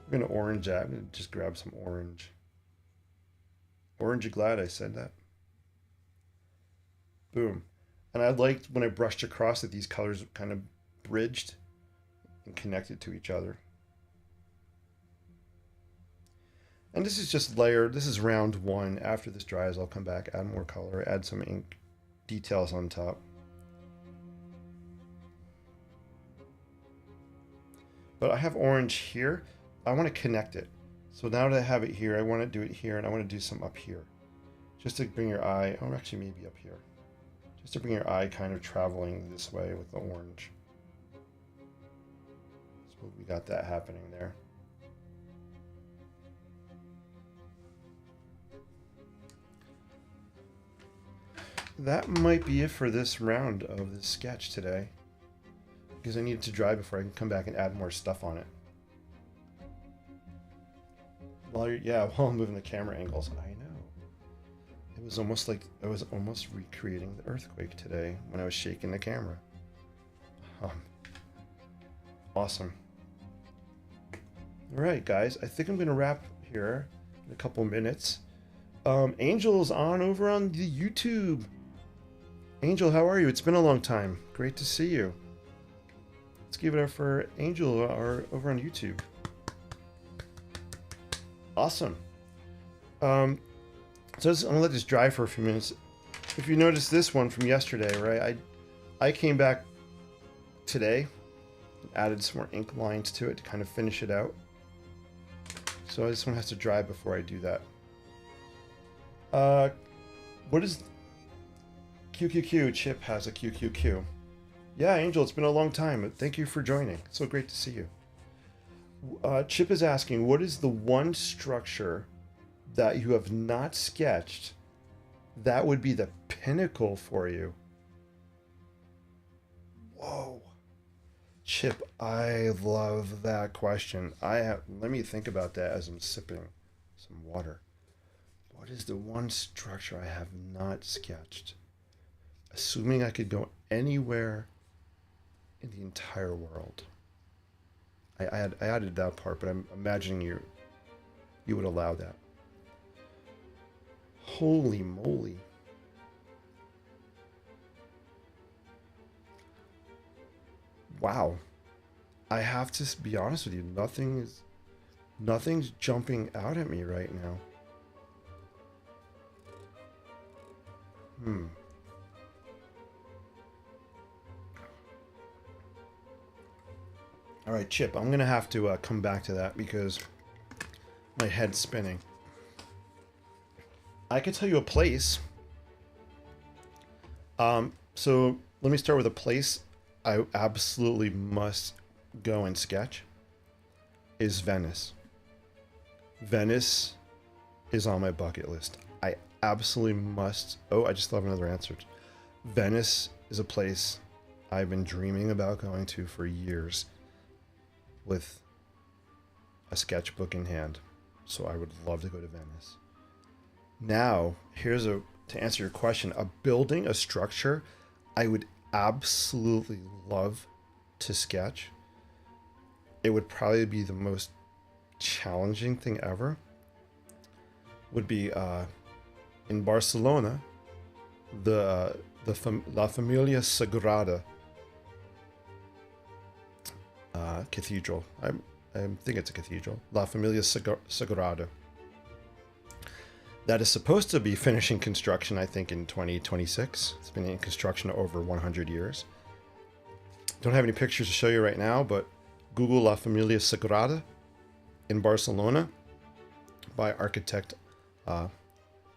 We're gonna orange that. I'm gonna just grab some orange. Orange, you glad I said that? Boom. And I liked when I brushed across that these colors kind of bridged and connected to each other. And this is just layered. This is round one. After this dries, I'll come back, add more color, add some ink details on top. But I have orange here. I want to connect it. So now that I have it here, I want to do it here, and I want to do some up here. Just to bring your eye, or actually maybe up here. Just to bring your eye kind of traveling this way with the orange. So we got that happening there. That might be it for this round of this sketch today, because I need it to dry before I can come back and add more stuff on it. While I'm moving the camera angles. I know. It was almost like I was almost recreating the earthquake today when I was shaking the camera. Awesome. All right, guys. I think I'm going to wrap here in a couple minutes. Angel's on over on the YouTube. Angel, how are you? It's been a long time. Great to see you. Let's give it up for Angel over on YouTube. Awesome. So I'm gonna let this dry for a few minutes. If you notice this one from yesterday, right? I came back today and added some more ink lines to it to kind of finish it out. So this one has to dry before I do that. What is QQQ? Chip has a QQQ. Yeah, Angel, it's been a long time. Thank you for joining. It's so great to see you. Chip is asking, what is the one structure that you have not sketched that would be the pinnacle for you? Whoa. Chip, I love that question. Let me think about that as I'm sipping some water. What is the one structure I have not sketched? Assuming I could go anywhere in the entire world. I added that part, but I'm imagining you would allow that. Holy moly. Wow. I have to be honest with you, nothing's jumping out at me right now. All right, Chip, I'm going to have to come back to that because my head's spinning. I could tell you a place. So let me start with a place I absolutely must go and sketch is Venice. Venice is on my bucket list. I absolutely must. Oh, I just thought of another answer. Venice is a place I've been dreaming about going to for years with a sketchbook in hand. So I would love to go to Venice. Now, to answer your question, a building, a structure, I would absolutely love to sketch. It would probably be the most challenging thing ever. Would be in Barcelona, La Familia Sagrada cathedral. I think it's a cathedral. La Familia Sagrada. That is supposed to be finishing construction, I think, in 2026. It's been in construction over 100 years. Don't have any pictures to show you right now, but Google La Familia Sagrada in Barcelona. by architect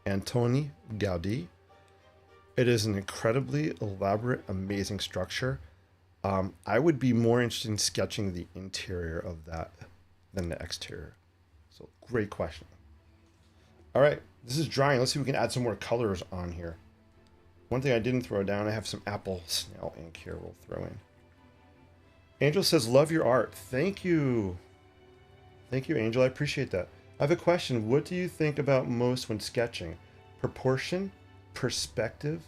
Antoni Gaudí. It is an incredibly elaborate, amazing structure. I would be more interested in sketching the interior of that than the exterior. So great question. All right, this is drying. Let's see if we can add some more colors on here. One thing I didn't throw down, I have some apple snail ink here we'll throw in. Angel says, love your art. Thank you. Thank you, Angel. I appreciate that. I have a question. What do you think about most when sketching? Proportion, perspective,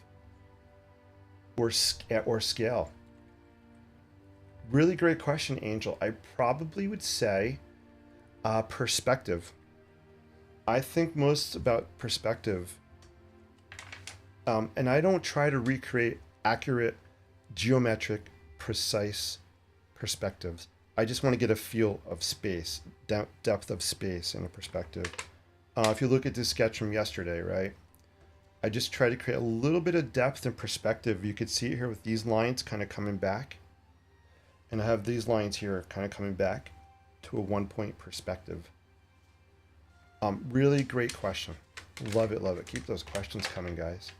or scale? Really great question, Angel. I probably would say perspective. I think most about perspective. And I don't try to recreate accurate, geometric, precise perspectives. I just want to get a feel of space, depth of space in a perspective. If you look at this sketch from yesterday, right? I just try to create a little bit of depth and perspective. You could see it here with these lines kind of coming back. And I have these lines here kind of coming back to a 1-point perspective. Really great question. Love it, love it. Keep those questions coming, guys.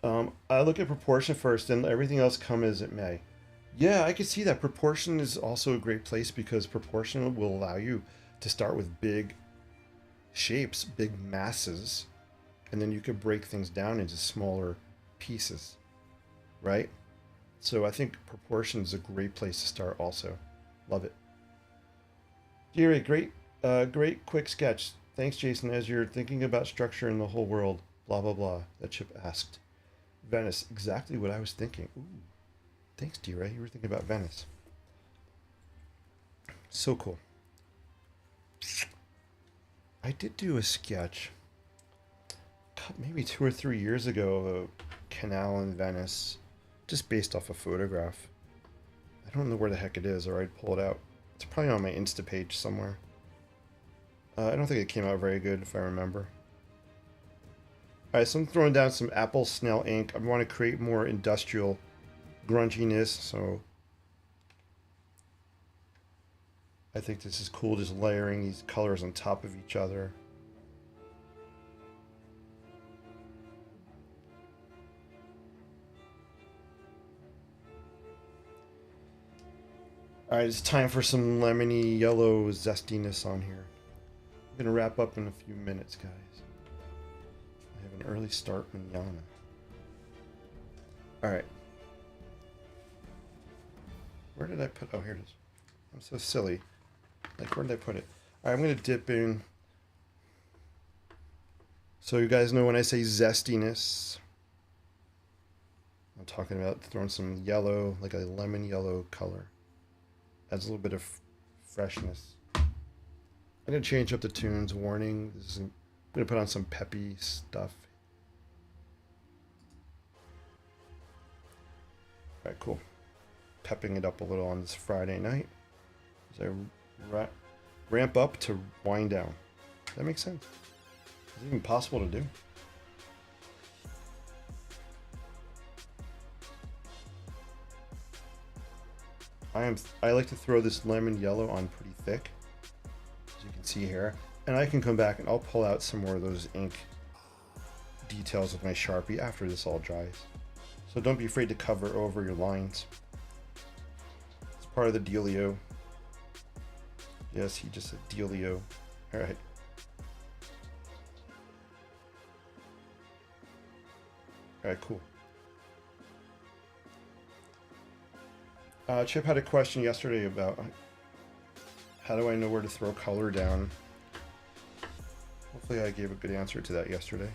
I look at proportion first and everything else come as it may. Yeah, I can see that. Proportion is also a great place because proportion will allow you to start with big shapes, big masses, and then you can break things down into smaller pieces, right? So I think proportion is a great place to start also. Love it. Jerry, great quick sketch. Thanks, Jason. As you're thinking about structure in the whole world, blah, blah, blah. That chip asked. Venice, exactly what I was thinking. Ooh, thanks, D-Ray. You were thinking about Venice. So cool. I did do a sketch maybe 2 or 3 years ago of a canal in Venice, just based off a photograph. I don't know where the heck it is, or I'd pull it out. It's probably on my Insta page somewhere. I don't think it came out very good, if I remember. Alright, so I'm throwing down some apple snail ink. I want to create more industrial grunginess, so I think this is cool, just layering these colors on top of each other. Alright, it's time for some lemony yellow zestiness on here. I'm going to wrap up in a few minutes, guys. I have an early start manana. Alright. Where did I put... Oh, here it is. I'm so silly. Like, where did I put it? Alright, I'm going to dip in. So you guys know when I say zestiness, I'm talking about throwing some yellow, like a lemon yellow color. Adds a little bit of freshness. I'm going to change up the tunes. Warning, I'm going to put on some peppy stuff. Alright, cool. Pepping it up a little on this Friday night as I ramp up to wind down. That makes sense. Is it even possible to do? I like to throw this lemon yellow on pretty thick, as you can see here, and I can come back and I'll pull out some more of those ink details with my Sharpie after this all dries. So don't be afraid to cover over your lines. It's part of the dealio. Yes, he just said dealio. All right. All right, cool. Chip had a question yesterday about how do I know where to throw color down. Hopefully I gave a good answer to that yesterday.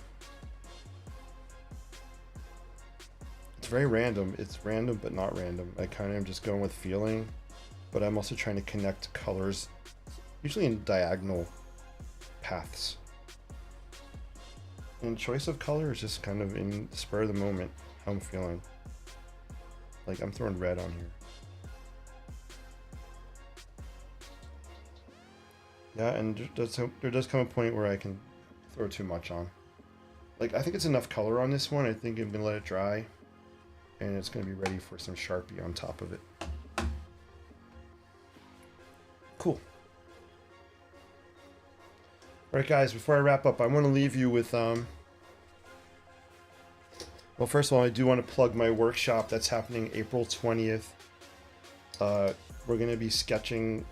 It's very random. It's random but not random. I kind of am just going with feeling, but I'm also trying to connect colors, usually in diagonal paths. And choice of color is just kind of in the spur of the moment, how I'm feeling. Like I'm throwing red on here. Yeah, and there does come a point where I can throw too much on. Like, I think it's enough color on this one. I think I'm going to let it dry. And it's going to be ready for some Sharpie on top of it. Cool. All right, guys, before I wrap up, I want to leave you with, well, first of all, I do want to plug my workshop that's happening April 20th. We're going to be sketching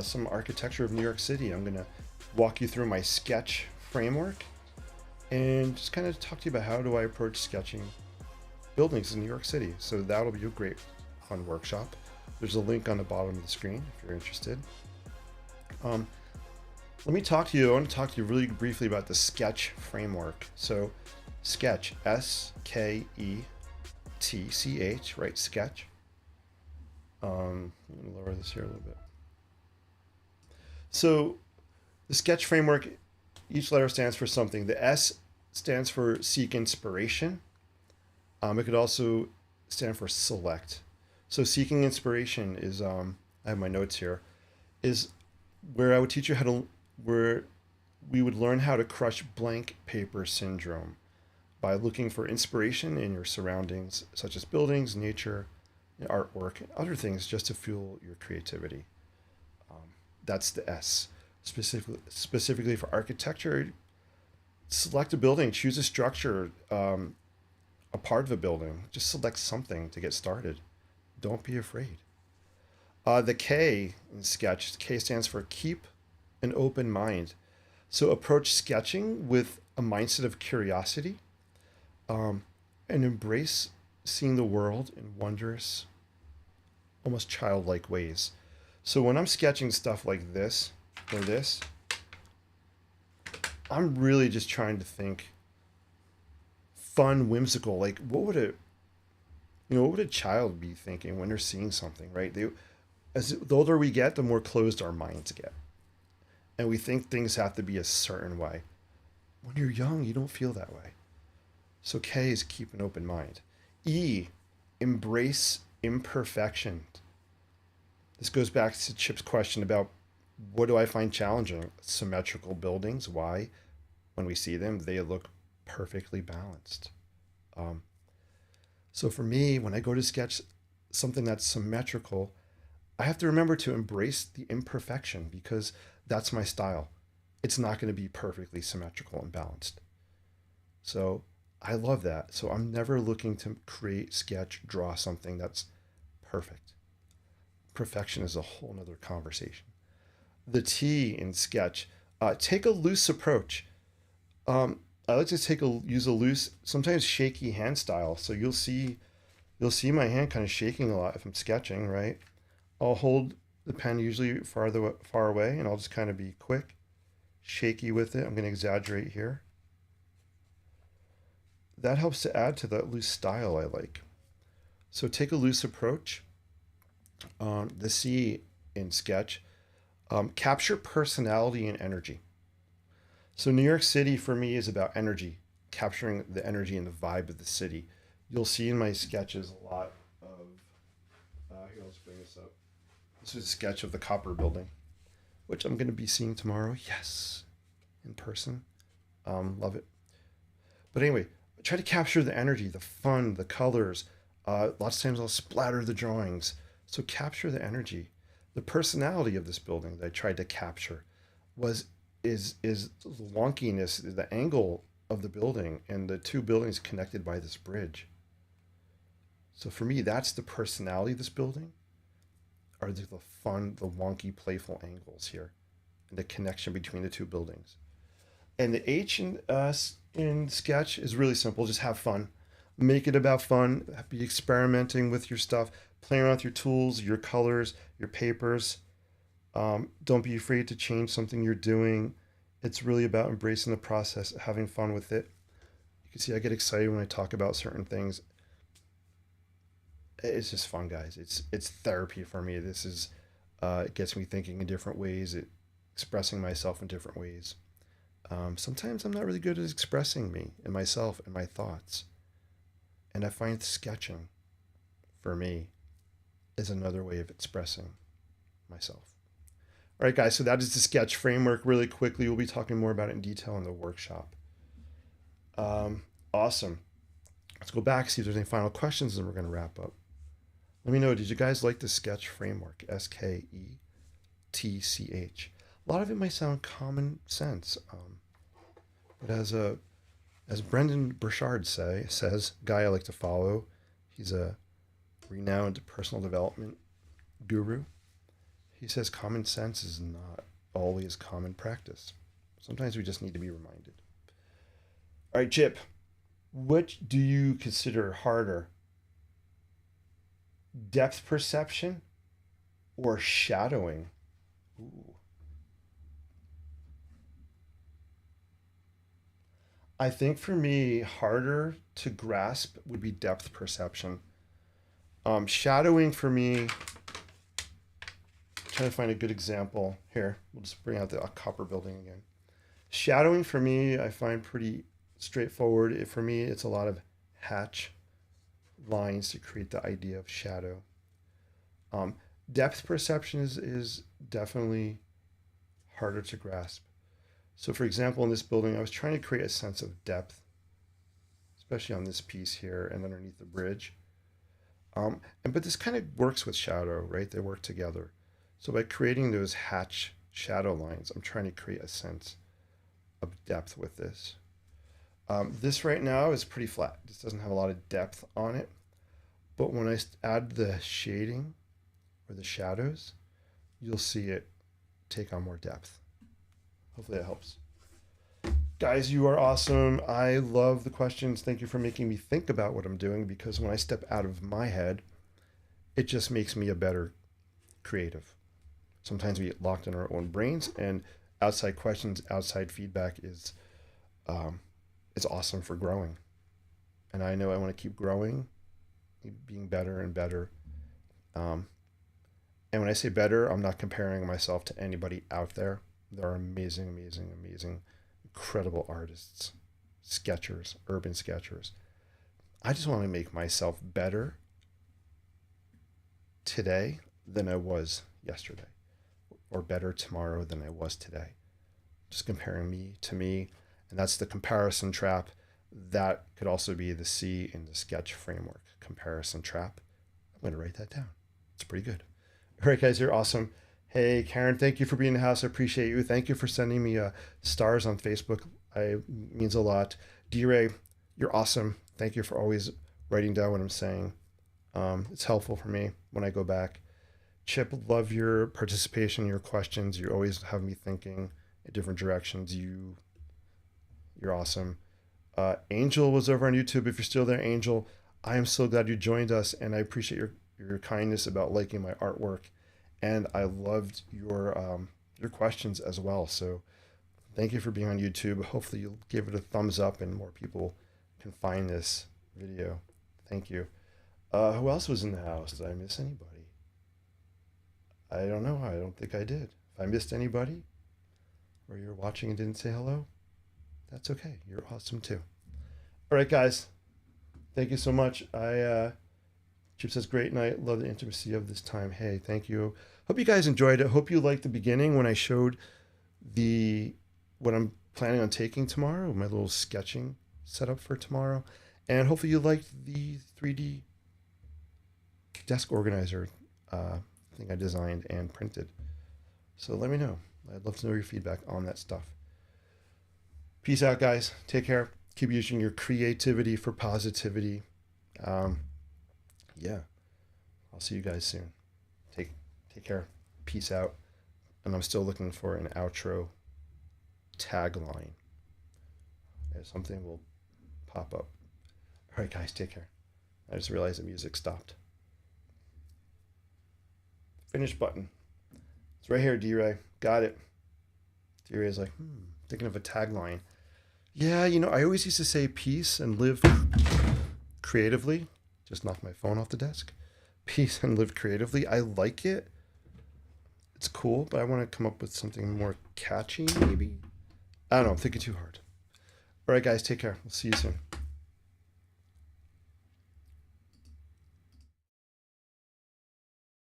some architecture of New York City. I'm going to walk you through my sketch framework and just kind of talk to you about how do I approach sketching buildings in New York City. So that'll be a great fun workshop. There's a link on the bottom of the screen if you're interested. Let me talk to you. I want to talk to you really briefly about the sketch framework. So sketch, S-K-E-T-C-H, right? Sketch. Let me lower this here a little bit. So the sketch framework, each letter stands for something. The S stands for seek inspiration. It could also stand for select. So seeking inspiration is, I have my notes here, is where I would teach you where we would learn how to crush blank paper syndrome by looking for inspiration in your surroundings, such as buildings, nature, artwork, and other things just to fuel your creativity. That's the S. Specifically for architecture, select a building, choose a structure, a part of a building. Just select something to get started. Don't be afraid. The K in sketch, K stands for keep an open mind. So approach sketching with a mindset of curiosity, and embrace seeing the world in wondrous, almost childlike ways. So when I'm sketching stuff like this or this, I'm really just trying to think fun, whimsical. Like what would a child be thinking when they're seeing something, right? As the older we get, the more closed our minds get. And we think things have to be a certain way. When you're young, you don't feel that way. So K is keep an open mind. E, embrace imperfection. This goes back to Chip's question about what do I find challenging? Symmetrical buildings. Why? When we see them, they look perfectly balanced. So for me, when I go to sketch something that's symmetrical, I have to remember to embrace the imperfection because that's my style. It's not going to be perfectly symmetrical and balanced. So I love that. So I'm never looking to create, sketch, draw something that's perfect. Perfection is a whole nother conversation. The T in sketch, take a loose approach. I like to use a loose, sometimes shaky hand style. So you'll see my hand kind of shaking a lot if I'm sketching, right? I'll hold the pen usually far away, and I'll just kind of be quick, shaky with it. I'm going to exaggerate here. That helps to add to that loose style I like. So take a loose approach. The C in sketch, capture personality and energy. So New York City for me is about energy, capturing the energy and the vibe of the city. You'll see in my sketches a lot of, here, let's bring this up. This is a sketch of the Copper Building, which I'm going to be seeing tomorrow. Yes, in person. Love it. But anyway, try to capture the energy, the fun, the colors. Lots of times I'll splatter the drawings. So capture the energy. The personality of this building that I tried to capture is the wonkiness, the angle of the building and the two buildings connected by this bridge. So for me, that's the personality of this building, are the fun, the wonky, playful angles here, and the connection between the two buildings. And the H in sketch is really simple. Just have fun. Make it about fun. Be experimenting with your stuff. Play around with your tools, your colors, your papers. Don't be afraid to change something you're doing. It's really about embracing the process, having fun with it. You can see I get excited when I talk about certain things. It's just fun, guys. It's therapy for me. This is it gets me thinking in different ways. Expressing myself in different ways. Sometimes I'm not really good at expressing me and myself and my thoughts. And I find sketching, for me, is another way of expressing myself. All right, guys, so that is the sketch framework. Really quickly, we'll be talking more about it in detail in the workshop. Awesome. Let's go back, see if there's any final questions, and we're going to wrap up. Let me know, did you guys like the sketch framework? SKETCH. A lot of it might sound common sense, but as Brendan Burchard says, guy I like to follow, he's a renowned personal development guru. He says common sense is not always common practice. Sometimes we just need to be reminded. All right, Chip, what do you consider harder? Depth perception or shadowing? Ooh. I think for me, harder to grasp would be depth perception. Shadowing for me, trying to find a good example here. We'll just bring out the copper building again. Shadowing for me, I find pretty straightforward. For me, it's a lot of hatch lines to create the idea of shadow. Depth perception is definitely harder to grasp. So for example, in this building, I was trying to create a sense of depth, especially on this piece here and underneath the bridge. But this kind of works with shadow, right? They work together. So by creating those hatch shadow lines, I'm trying to create a sense of depth with this. This right now is pretty flat. This doesn't have a lot of depth on it. But when I add the shading or the shadows, you'll see it take on more depth. Hopefully that helps. Guys, you are awesome. I love the questions. Thank you for making me think about what I'm doing, because when I step out of my head, it just makes me a better creative. Sometimes we get locked in our own brains, and outside questions, outside feedback is awesome for growing. And I know I want to keep growing, being better and better. And when I say better, I'm not comparing myself to anybody out there. There are amazing, amazing, amazing, incredible artists, sketchers, urban sketchers. I just want to make myself better today than I was yesterday, or better tomorrow than I was today. Just comparing me to me. And that's the comparison trap. That could also be the C in the sketch framework, comparison trap. I'm going to write that down. It's pretty good. All right, guys, you're awesome. Hey, Karen, thank you for being in the house. I appreciate you. Thank you for sending me stars on Facebook. It means a lot. D-Ray, you're awesome. Thank you for always writing down what I'm saying. It's helpful for me when I go back. Chip, love your participation, your questions. You always have me thinking in different directions. You're awesome. Angel was over on YouTube. If you're still there, Angel, I am so glad you joined us, and I appreciate your kindness about liking my artwork. And I loved your questions as well. So thank you for being on YouTube. Hopefully you'll give it a thumbs up and more people can find this video. Thank you. Who else was in the house? Did I miss anybody? I don't know. I don't think I did. If I missed anybody, or you're watching and didn't say hello, that's okay. You're awesome too. All right, guys. Thank you so much. Chip says, great night. Love the intimacy of this time. Hey, thank you. Hope you guys enjoyed it. Hope you liked the beginning when I showed what I'm planning on taking tomorrow, my little sketching setup for tomorrow. And hopefully you liked the 3D desk organizer thing I designed and printed. So let me know. I'd love to know your feedback on that stuff. Peace out, guys. Take care. Keep using your creativity for positivity. Yeah, I'll see you guys soon. Take care. Peace out. And I'm still looking for an outro tagline. Something will pop up. All right, guys, take care. I just realized the music stopped. Finish button. It's right here, D-Ray. Got it. D-Ray's like, thinking of a tagline. Yeah, I always used to say peace and live creatively. Just knocked my phone off the desk. Peace and live creatively. I like it. It's cool, but I want to come up with something more catchy, maybe. I don't know. I'm thinking too hard. All right, guys, take care. We'll see you soon.